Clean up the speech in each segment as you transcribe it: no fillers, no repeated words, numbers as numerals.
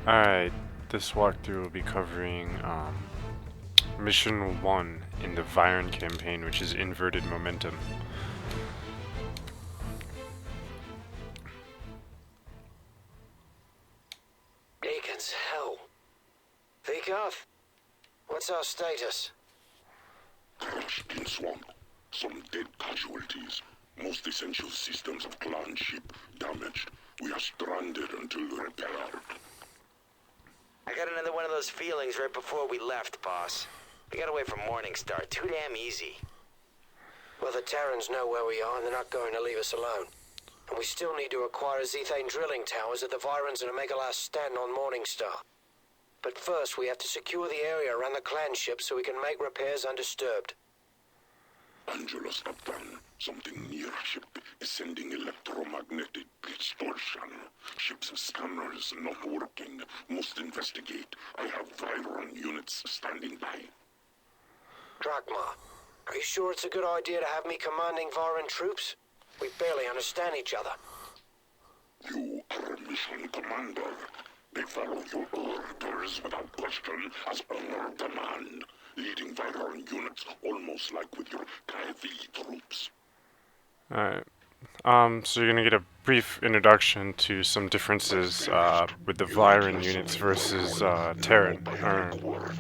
Alright, this walkthrough will be covering Mission 1 in the Viron campaign, which is inverted momentum. Deacons, hell. Vikov, what's our status? Crushed in swamp. Some dead casualties. Most essential systems of clan ship damaged. We are stranded until repaired. I got another one of those feelings right before we left, boss. We got away from Morningstar too damn easy. Well, the Terrans know where we are and they're not going to leave us alone. And we still need to acquire Zethane drilling towers at the Virons and make a last stand on Morningstar. But first, we have to secure the area around the clan ship so we can make repairs undisturbed. Angelus Captain, something near ship is sending electromagnetic distortion. Ship's scanners not working. Must investigate. I have Viron units standing by. Drakma, are you sure it's a good idea to have me commanding Viron troops? We barely understand each other. You are a mission commander. They follow your orders without question as honor demand. Leading Viron units almost like with your KV troops. Alright. So you're gonna get a brief introduction to some differences with the Viron units versus Terran, or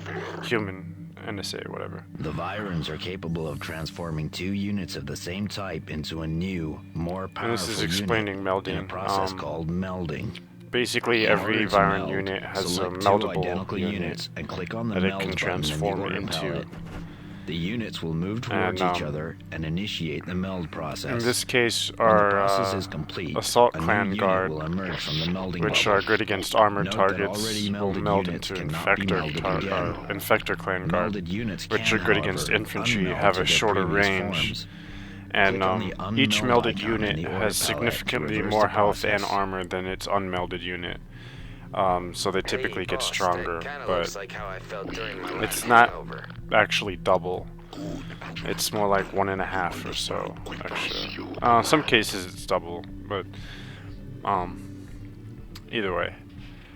human NSA, whatever. The Virons are capable of transforming two units of the same type into a new, more powerful And this is explaining unit melding. in a process called melding. Basically, In every order to Viron meld, unit has a select two meldable identical unit units and click on the that it meld can button in the transform order into. palette. The units will move towards And, each other and initiate the meld process. In this case, When the process our is complete, Assault a new Clan unit Guard, will emerge from the melding which bubble. are good against armored Note that targets, already will melded meld units into cannot be melded again. Infector Clan Guard, Melded units which can, are good however, against infantry, unmeld have to a their shorter previous range, forms. and Click on the each unmeld melded icon unit in the order has palette to significantly reverse more the health and process. armor than its unmelded unit. So they typically get boss, stronger, that kinda but looks like how I felt during my it's last not hangover. actually double. It's more like 1.5 or so, actually. Some cases it's double, but either way.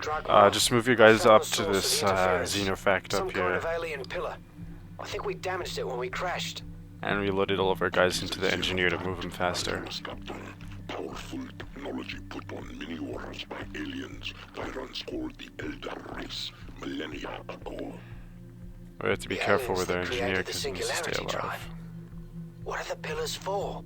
Drakma, Just move you I guys found up the to source of this the interference. xenofact Some up kind here, of alien pillar. I think we damaged it when we crashed. and reloaded all of our guys into the engineer to move them faster. Angelus Captain, powerful technology put on many wars by aliens. Virons called the Elder Race millennia ago. We have to be The careful aliens with our that engineer created the because he needs to stay singularity alive. drive. What are the pillars for?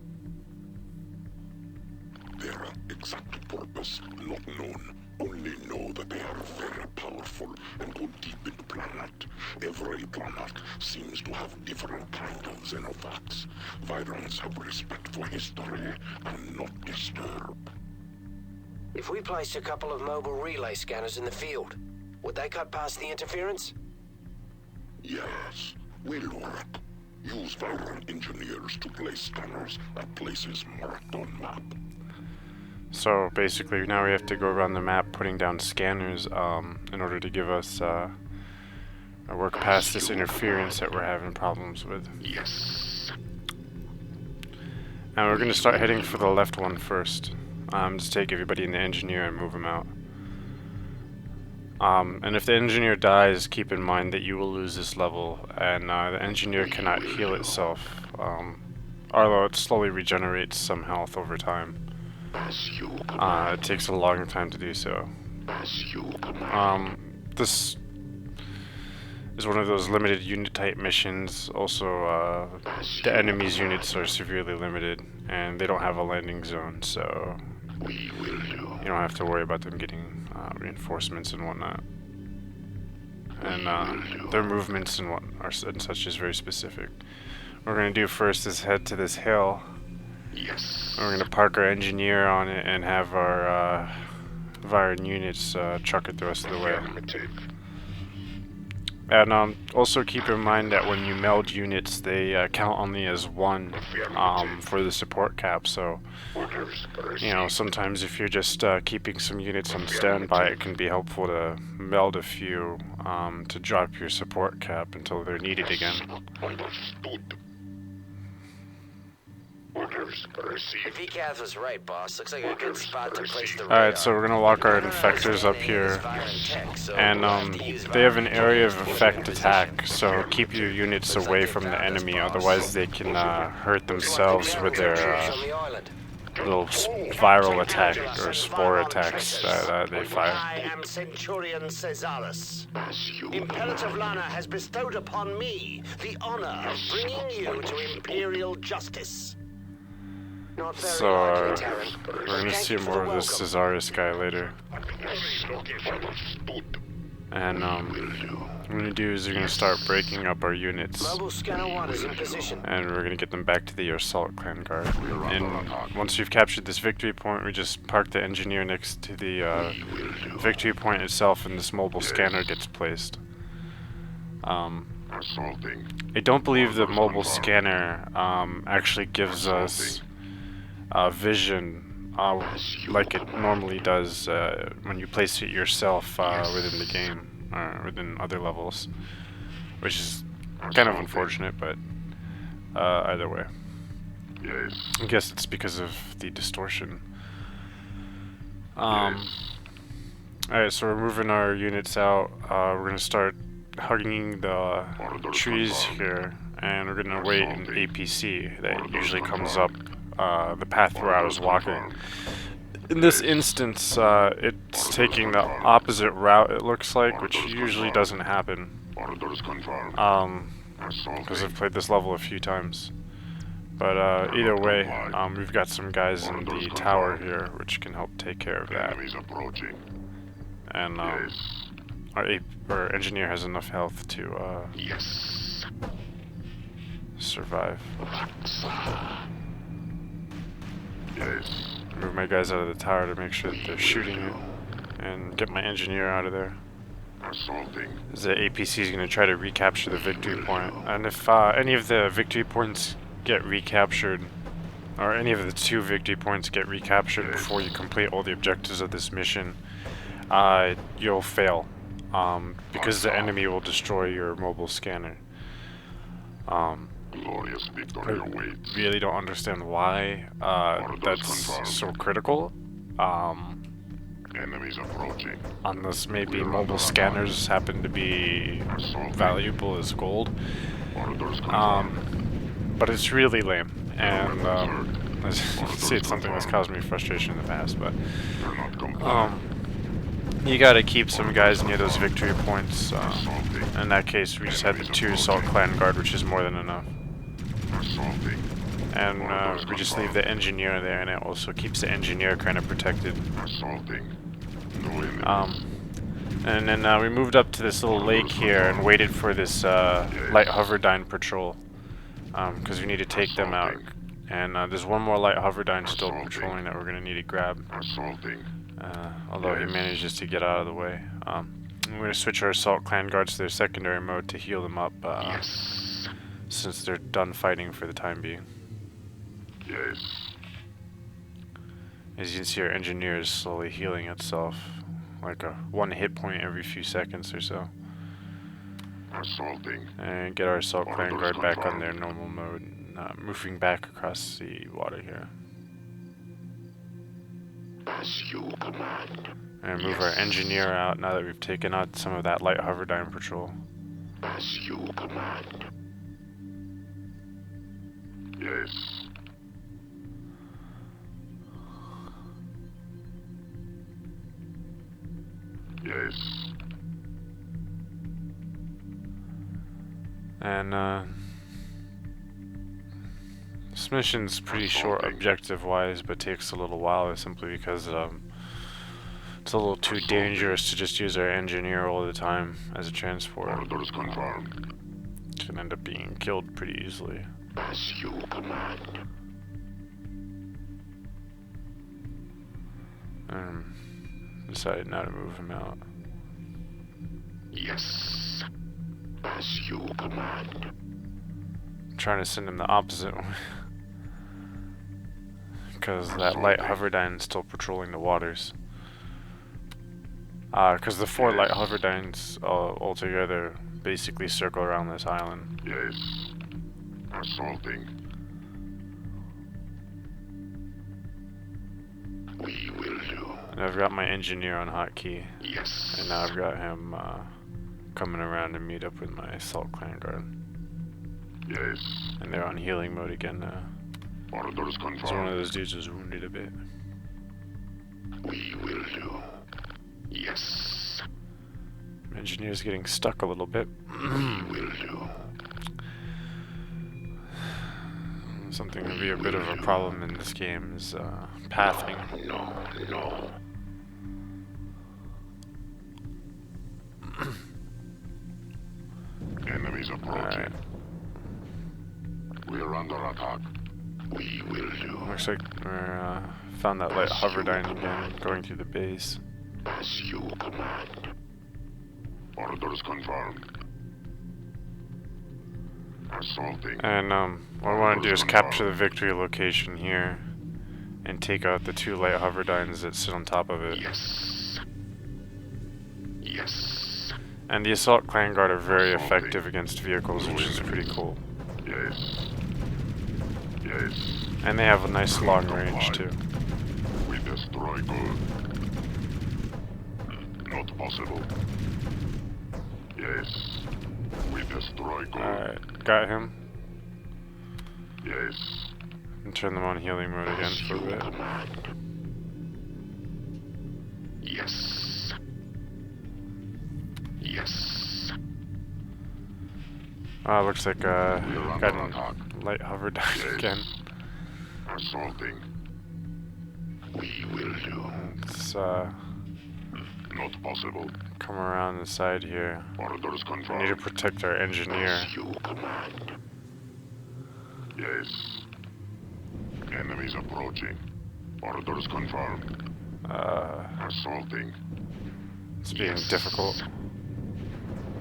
Their exact purpose not known. Only know that they are very powerful and go deep into planet. Every planet seems to have different kind of xenofacts. Virons have respect for history and not disturb. If we placed a couple of mobile relay scanners in the field, would they cut past the interference? Yes, will work. Use Viron engineers to place scanners at places marked on map. So basically, now we have to go around the map putting down scanners in order to give us work past this interference that we're having problems with. Yes. And we're going to start heading for the left one first. Just take everybody in the engineer and move them out. And if the engineer dies, keep in mind that you will lose this level, and the engineer cannot heal itself, although it slowly regenerates some health over time. It takes a long time to do so. This is one of those limited unit type missions. Also, the enemy's units are severely limited, and they don't have a landing zone, so you don't have to worry about them getting reinforcements and whatnot. And their movements and and such is very specific. What we're gonna do first is head to this hill. Yes. We're gonna park our engineer on it and have our Viron units truck it the rest of the way. And also keep in mind that when you meld units, they count only as one for the support cap. So, you know, sometimes if you're just keeping some units on standby, it can be helpful to meld a few to drop your support cap until they're needed again. Understood. Orders received. VCAS was right, boss. Looks like a good spot to place the radar. Alright, so we're gonna lock our infectors up here. And they have an area of effect attack, so keep your units away from the enemy, otherwise they can hurt themselves with their little viral attack or spore attacks that they fire. I am Centurion Caesaris. Imperative Lana has bestowed upon me the honor of bringing you to Imperial justice. Not very So likely, Terran. we're gonna Thank see you for more the of this welcome. Caesaris guy later. Understood. And what we're gonna do is we're gonna start breaking up our units. Mobile scanner 1 is in position. And we're gonna get them back to the assault clan guard. And once we've captured this victory point, we just park the engineer next to the victory point itself, and this mobile scanner gets placed. Assaulting. I don't believe the mobile scanner actually gives us vision like it normally does when you place it yourself within the game or within other levels, which is kind of unfortunate, but either way. Yes. I guess it's because of the distortion. Yes. Alright, so we're moving our units out. We're gonna start hugging the trees here, and we're gonna wait an APC that usually comes up the path where I was walking. In this instance, it's taking the opposite route, it looks like, which usually doesn't happen. Orders confirmed. Because I've played this level a few times. But either way, we've got some guys in the tower here, which can help take care of that. Enemies approaching. And Yes. our engineer has enough health to Yes. survive. Yes. Move my guys out of the tower to make sure that they're shooting it, and get my engineer out of there. Assaulting. The APC is going to try to recapture the victory point, and if any of the victory points get recaptured, or any of the 2 victory points get recaptured before you complete all the objectives of this mission, you'll fail, because the enemy will destroy your mobile scanner. Glorious victory I awaits. really don't understand why that's so critical. Enemies approaching. Unless maybe mobile scanners happen to be valuable as gold. Orders confirmed. But it's really lame, and as you can see, it's something that's caused me frustration in the past. But Cannot comply. you gotta keep some guys near those victory points. In that case, we just had the 2 assault clan guard, which is more than enough. Assaulting. And we just leave the engineer there, and it also keeps the engineer kind of protected. Assaulting. No enemies. And then we moved up to this little lake here and waited for this light hoverdyne patrol, because we need to take them out. And there's one more light hoverdyne still patrolling that we're going to need to grab, Assaulting. although he manages to get out of the way. We're going to switch our assault clan guards to their secondary mode to heal them up, Yes. since they're done fighting for the time being. Yes. As you can see, our engineer is slowly healing itself, like a 1 hit point every few seconds or so. Assaulting. And get our assault clan guard back on their normal mode, moving back across the water here. As you command. And move our engineer out now that we've taken out some of that light hoverdyne patrol. As you command. Yes. Yes. And this mission's pretty short objective-wise, but takes a little while simply because it's a little too dangerous to just use our engineer all the time as a transport. Orders confirmed. Can end up being killed pretty easily. As you command. Decided now to move him out. Yes. As you command. I'm trying to send him the opposite way. Because that light hoverdyne is still patrolling the waters. Because the 4 light hoverdynes altogether basically circle around this island. Yes. Assaulting. We will do. And I've got my engineer on hotkey. Yes. And now I've got him coming around to meet up with my assault clan guard. Yes. And they're on healing mode again now. Orders So one of confirmed. those dudes was wounded a bit. We will do. Yes. Engineer's getting stuck a little bit. We will do. Something that would be a bit of a problem in this game is pathing. No, no. Enemies approaching. Alright. We're under attack. We will do. Looks like we're found that light hoverdyne again going through the base. As you command. Orders confirmed. Assaulting. And what I want to do is capture the victory location here and take out the 2 light hoverdynes that sit on top of it. Yes. Yes. And the assault clan guard are very effective against vehicles, which is pretty cool. Yes. Yes. And they have a nice long range too. We destroy good. Not possible. Yes. We destroy good. Alright, got him. Yes. And turn them on healing mode again for a bit. Yes. Yes. Looks like got a light hoverdyne again. Assaulting. We will do. Let's Not possible. come around the side here. Orders We need to confirmed. protect our engineer. As you command. Yes. Enemies approaching. Orders confirmed. Assaulting. It's being Yes. difficult.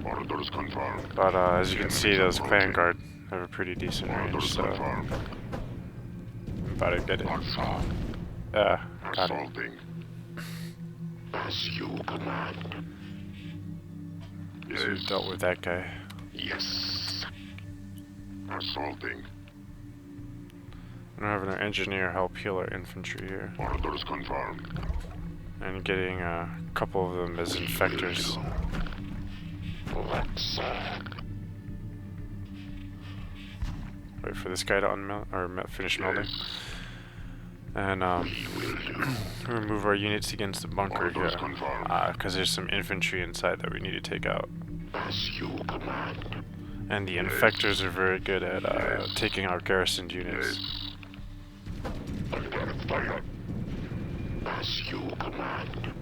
Orders confirmed. But as you can see, those clan guard have a pretty decent range, Orders so confirmed. I'm about to get it. Alpha. Got it. Assaulting. As you command. So we Yes. dealt with that guy. Yes. Assaulting. I'm having our engineer help heal our infantry here. Orders confirmed. And getting a couple of them as infectors. Let's Wait for this guy to finish melding. And remove our units against the bunker here. Orders confirmed. Because there's some infantry inside that we need to take out. As you command. And the infectors are very good at taking out garrisoned units. Yes. Under fire. As you command.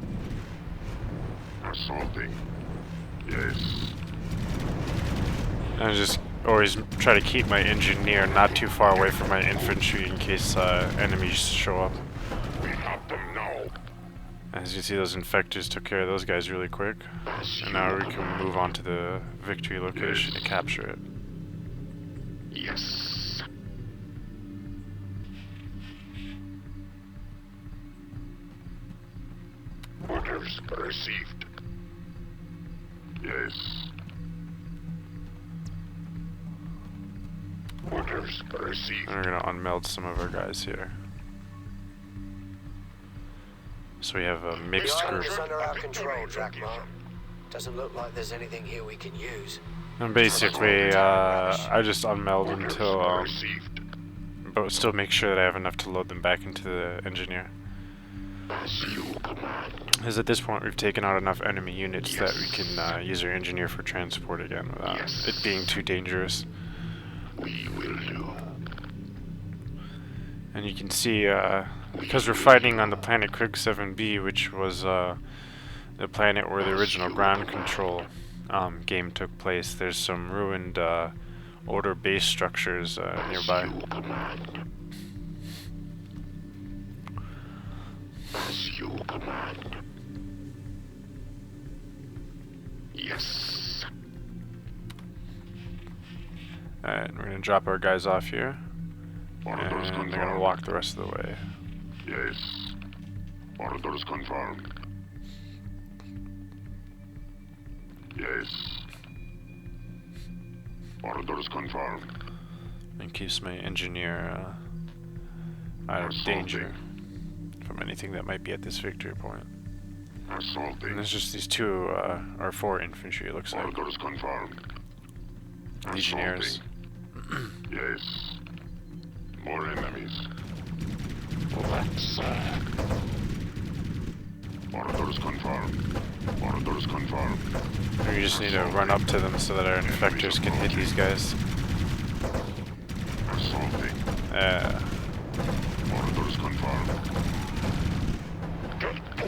Assaulting. Yes. And I just always try to keep my engineer not too far away from my infantry in case enemies show up. We have them now. As you see, those infectors took care of those guys really quick. And now we can move on to the victory location to capture it. Yes. Orders received. Yes. Orders received. And we're gonna unmeld some of our guys here. So we have a mixed The group. island is under our control, Drakmar. Doesn't look like there's anything here we can use. And basically, I just unmeld until, Received. but still make sure that I have enough to load them back into the engineer. As you command. Because at this point we've taken out enough enemy units that we can use our engineer for transport again without it being too dangerous. We will do. And you can see, because we're fighting on the planet Krug 7b, which was the planet where the original ground control game took place, there's some ruined older base structures nearby. You command. As you command. Yes. And we're going to drop our guys off here, Orders and they're going to confirmed. walk the rest of the way. Yes. Orders confirmed. Yes. Orders confirmed. And keeps my engineer out of danger from anything that might be at this victory point. And Assaulting. there's just these two, or four infantry, it looks like. Orders confirmed. Legionnaires. Yes. More enemies. Orders confirmed. Orders confirmed. We just need to run up to them so that our infectors can hit these guys. Assaulting. Orders confirmed.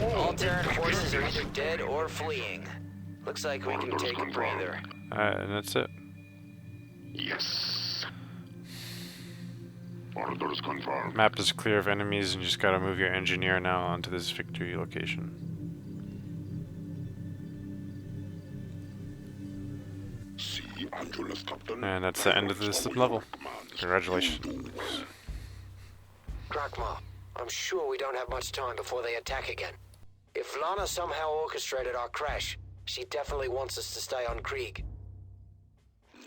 All Terran forces are either dead or fleeing. Looks like we can take a breather. And that's it. Yes. Orders confirmed. Map is clear of enemies, and you just gotta move your engineer now onto this victory location. See Angelus, Captain. And that's the end of this level. Congratulations. Drakmar, I'm sure we don't have much time before they attack again. If Lana somehow orchestrated our crash, she definitely wants us to stay on Krieg.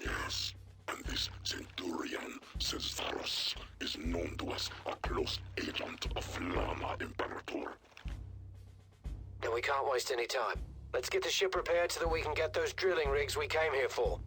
Yes. And this Centurion, Cesaros, is known to us a close agent of Lama Imperator. Then we can't waste any time. Let's get the ship repaired so that we can get those drilling rigs we came here for.